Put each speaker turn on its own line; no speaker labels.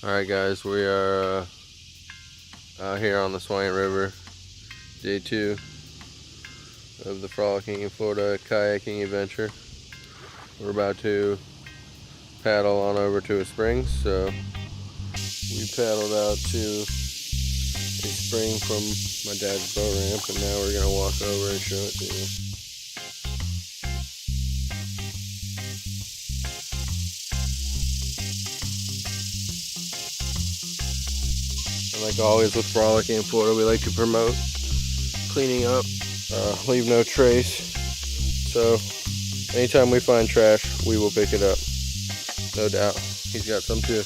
Alright guys, we are out here on the Suwannee River, day 2 of the Frolicking in Florida kayaking adventure. We're about to paddle on over to a spring, so we paddled out to a spring from my dad's boat ramp, and now we're going to walk over and show it to you. And like always with Frolicking in Florida, we like to promote cleaning up, leave no trace. So anytime we find trash, we will pick it up. No doubt. He's got some too.